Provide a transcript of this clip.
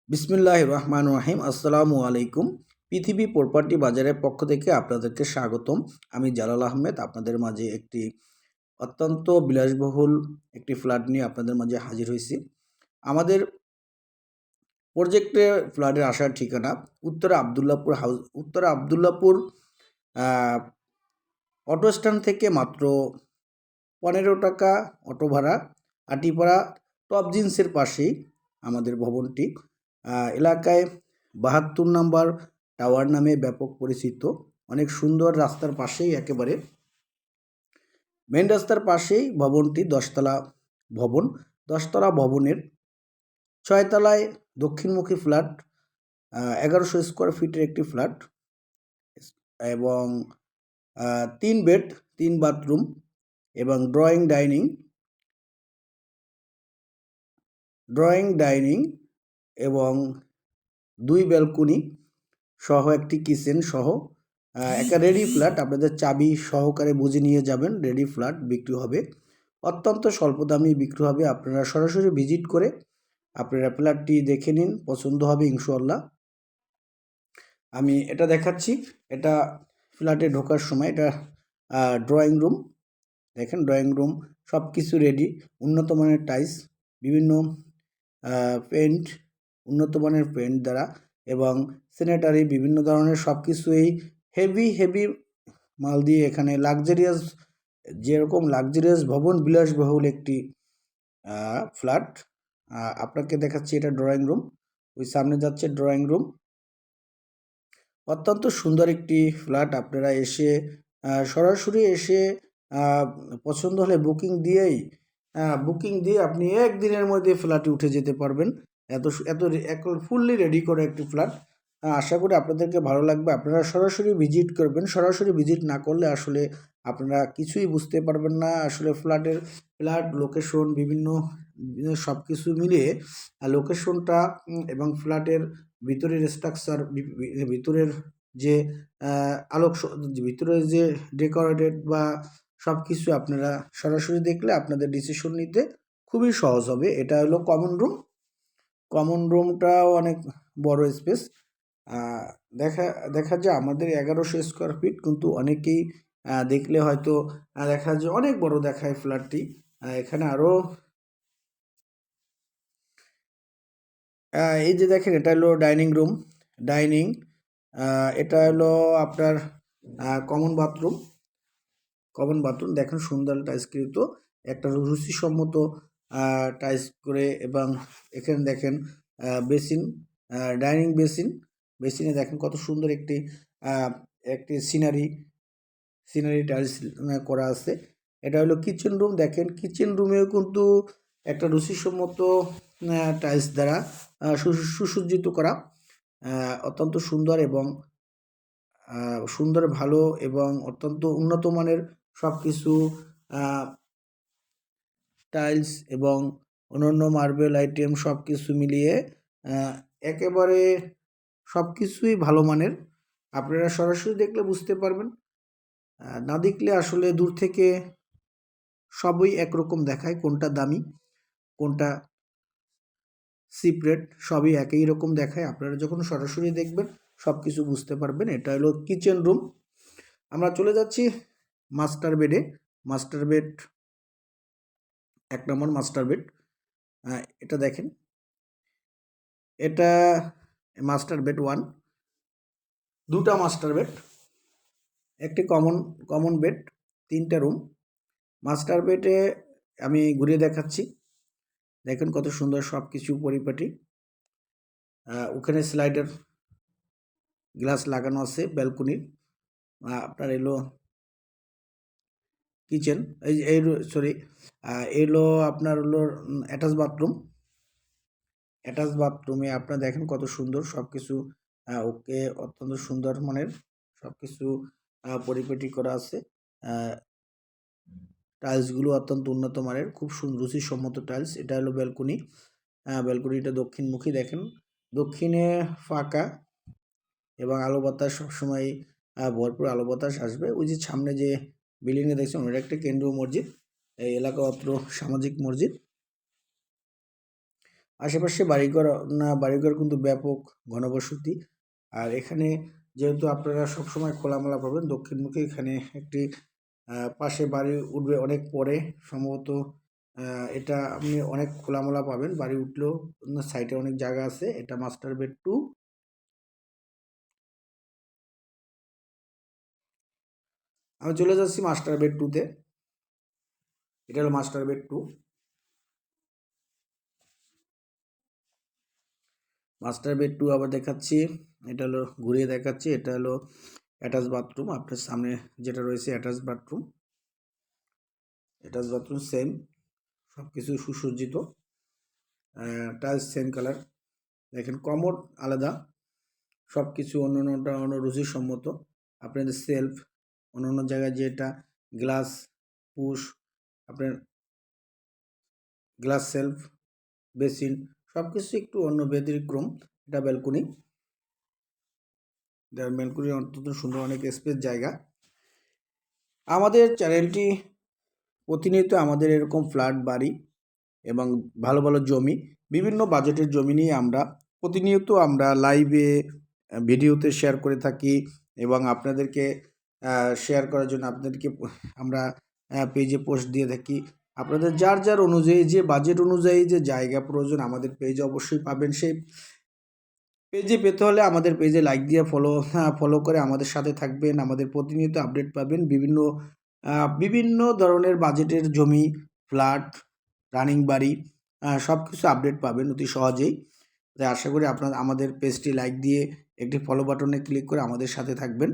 বিসমিল্লাহির রহমানির রহিম। আসসালামু আলাইকুম। পৃথিবী প্রপার্টি বাজারের পক্ষ থেকে আপনাদেরকে স্বাগতম। আমি জালাল আহমেদ আপনাদের মাঝে একটি অত্যন্ত বিলাসবহুল একটি ফ্ল্যাট নিয়ে আপনাদের মাঝে হাজির হয়েছি। আমাদের প্রজেক্টে ফ্ল্যাটের আসার ঠিকানা উত্তরা আবদুল্লাপুর অটো স্ট্যান্ড থেকে মাত্র 15 টাকা অটো ভাড়া। আটিপাড়া টপ জিন্সের পাশেই আমাদের ভবনটি। এলাকায় 72 নম্বর টাওয়ার নামে ব্যাপক পরিচিত। অনেক সুন্দর, রাস্তার পাশেই, একেবারে মেন রাস্তার পাশেই ভবনটি। 10তলা ভবন। 10তলা ভবনের 6 তলায় দক্ষিণমুখী ফ্ল্যাট, 1100 স্কোয়ার ফিটের একটি ফ্ল্যাট এবং 3 বেড 3 বাথরুম এবং ড্রয়িং ডাইনিং এবং 2 ব্যালকনি সহ একটি কিচেন সহ একটা রেডি ফ্ল্যাট। আপনাদের চাবি সহকারে বুঝে নিয়ে যাবেন। রেডি ফ্ল্যাট বিক্রি হবে, অত্যন্ত স্বল্প দামে বিক্রি হবে। আপনারা সরাসরি ভিজিট করে আপনারা ফ্ল্যাটটি দেখে নিন, পছন্দ হবে ইনশাআল্লাহ। আমি এটা দেখাচ্ছি। এটা ফ্ল্যাটে ঢোকার সময় এটা ড্রয়িং রুম। দেখেন, ড্রয়িং রুম সব কিছু রেডি। উন্নত মানের টাইলস, বিভিন্ন পেন্ট, উন্নত মানের পেন্ট দ্বারা এবং স্যানিটারি বিভিন্ন ধরনের সব কিছুই হেভি মাল দিয়ে এখানে লাক্সারিয়াস, যেরকম লাক্সারিয়াস ভবন, বিলাসবহুল একটি ফ্ল্যাট। আপনাকে দেখাচ্ছি এটা ড্রয়িং রুম। ওই সামনে যাচ্ছে ড্রয়িং রুম। অত্যন্ত সুন্দর একটি ফ্ল্যাট। আপনারা এসে সরাসরি এসে পছন্দ হলে বুকিং দিয়ে আপনি একদিনের মধ্যে ফ্ল্যাটে উঠে যেতে পারবেন। এত ফুললি রেডি করে একটি ফ্ল্যাট। আশা করি আপনাদেরকে ভালো লাগবে। আপনারা সরাসরি ভিজিট করবেন। সরাসরি ভিজিট না করলে আসলে আপনারা কিছুই বুঝতে পারবেন না। আসলে ফ্ল্যাট লোকেশন বিভিন্ন সব কিছু মিলিয়ে লোকেশনটা এবং ফ্ল্যাটের ভিতরের স্ট্রাকচার, ভিতরের যে ভিতরের যে ডেকোরেটেড বা সব কিছু আপনারা সরাসরি দেখলে আপনাদের ডিসিশন নিতে খুবই সহজ হবে। এটা হলো কমন রুম। কমন রুমটাও অনেক বড় স্পেস। দেখা যায় আমাদের 1100 স্কোয়ার ফিট, কিন্তু অনেকেই দেখলে হয়তো দেখা যায় অনেক বড় দেখায় ফ্ল্যাটটি। এখানে আরও এই যে দেখেন, এটা হলো ডাইনিং রুম। এটা হলো আপনার কমন বাথরুম। দেখেন, সুন্দর টাইলসকৃত একটা রুচিসম্মত টাইলস করে। এবং এখানে দেখেন বেসিন, ডাইনিং বেসিনে দেখেন কত সুন্দর একটি সিনারি টাইলস করা আছে। এটা হলো কিচেন রুম। দেখেন, কিচেন রুমেও কিন্তু একটা রুচিসম্মত টাইলস দ্বারা সুসজ্জিত করা, অত্যন্ত সুন্দর ভালো এবং অত্যন্ত উন্নত মানের সব কিছু টাইলস এবং অন্যান্য মার্বেল আইটেম সব কিছু মিলিয়ে একেবারে সব কিছুই ভালো মানের। আপনারা সরাসরি দেখলে বুঝতে পারবেন। না দেখলে আসলে দূর থেকে সবই একরকম দেখায়, কোনটা দামি কোনটা সিপ্রেট সবই একই রকম দেখায়। আপনারা যখন সরাসরি দেখবেন সব কিছু বুঝতে পারবেন। এটা হলো কিচেন রুম। আমরা চলে যাচ্ছি মাস্টার বেড। 1 নম্বর মাস্টার বেড। এটা দেখেন, এটা মাস্টার বেড 1। 2টা মাস্টার বেড, একটি কমন বেড, 3টা রুম। মাস্টার বেডে আমি ঘুরিয়ে দেখাচ্ছি। দেখেন কত সুন্দর সব কিছু পরিপাটি। ওখানে স্লাইডার গ্লাস লাগানো আছে ব্যালকনির। আপনার এলো কিচেন, এলো আপনার হলো অ্যাটাচ বাথরুমে আপনার দেখেন কত সুন্দর সব কিছু। ওকে, অত্যন্ত সুন্দর মানের সব কিছু পরিপাটি করা আছে। টাইলসগুলো অত্যন্ত উন্নত মানের, খুব রুচিসম্মত টাইলস। এটা হলো ব্যালকনিটা দক্ষিণমুখী। দেখেন, দক্ষিণে ফাঁকা এবং আলো বাতাস সবসময় ভরপুর আলো বাতাস আসবে। ওই যে সামনে যে বিল্ডিংয়ে দেখছেন, ওটা একটা কেন্দ্রীয় মসজিদ, এই এলাকা অত্র সামাজিক মসজিদ। আশেপাশে বাড়িঘর কিন্তু ব্যাপক ঘনবসতি। আর এখানে যেহেতু আপনারা সবসময় খোলামেলা পাবেন, দক্ষিণমুখী এখানে একটি পাশে বাড়ি উঠবে অনেক পরে, সম্ভবত এটা আপনি অনেক খোলামেলা পাবেন। বাড়ি উঠলেও সাইডে অনেক জায়গা আছে। এটা মাস্টার বেড 2। আমি চলে যাচ্ছি মাস্টার বেড 2-তে। এটা হলো মাস্টার বেড 2। মাস্টার বেড 2 আবার দেখাচ্ছি। এটা হলো ঘুরিয়ে দেখাচ্ছি। এটা হলো অ্যাটাচ বাথরুম। আপনার সামনে যেটা রয়েছে অ্যাটাচ বাথরুম। সেম, সব কিছু সুসজ্জিত। Tiles same colour. দেখেন কমোড আলাদা, সব কিছু অন্য রুচিসম্মত। আপনাদের সেলফ অন্য জায়গায় যেটা গ্লাস পুশ, আপনার গ্লাস সেলফ, বেসিন, সব কিছু একটু অন্য ব্যতিক্রম। এটা ব্যালকনি। ব্যালকনি অত্যন্ত সুন্দর, অনেক স্পেস জায়গা। আমাদের চ্যানেলটি প্রতিনিয়ত আমাদের এরকম ফ্ল্যাট বাড়ি এবং ভালো ভালো জমি, বিভিন্ন বাজেটের জমি নিয়ে প্রতিনিয়ত আমরা লাইভে ভিডিওতে শেয়ার করে থাকি এবং আপনাদেরকে শেয়ার করার জন্য আপনাদেরকে আমরা পেজে পোস্ট দিয়ে থাকি। আপনাদের যার অনুযায়ী, যে বাজেট অনুযায়ী যে জায়গা প্রয়োজন আমাদের পেজে অবশ্যই পাবেন। সেই পেজে পেতে হলে আমাদের পেজে লাইক দিয়ে ফলো করে আমাদের সাথে থাকবেন। আমাদের প্রতিনিয়ত আপডেট পাবেন। বিভিন্ন ধরনের বাজেটের জমি, ফ্ল্যাট, রানিং বাড়ি, সব কিছু আপডেট পাবেন অতি সহজেই। তাই আশা করি আমাদের পেজটি লাইক দিয়ে একটি ফলো বাটনে ক্লিক করে আমাদের সাথে থাকবেন।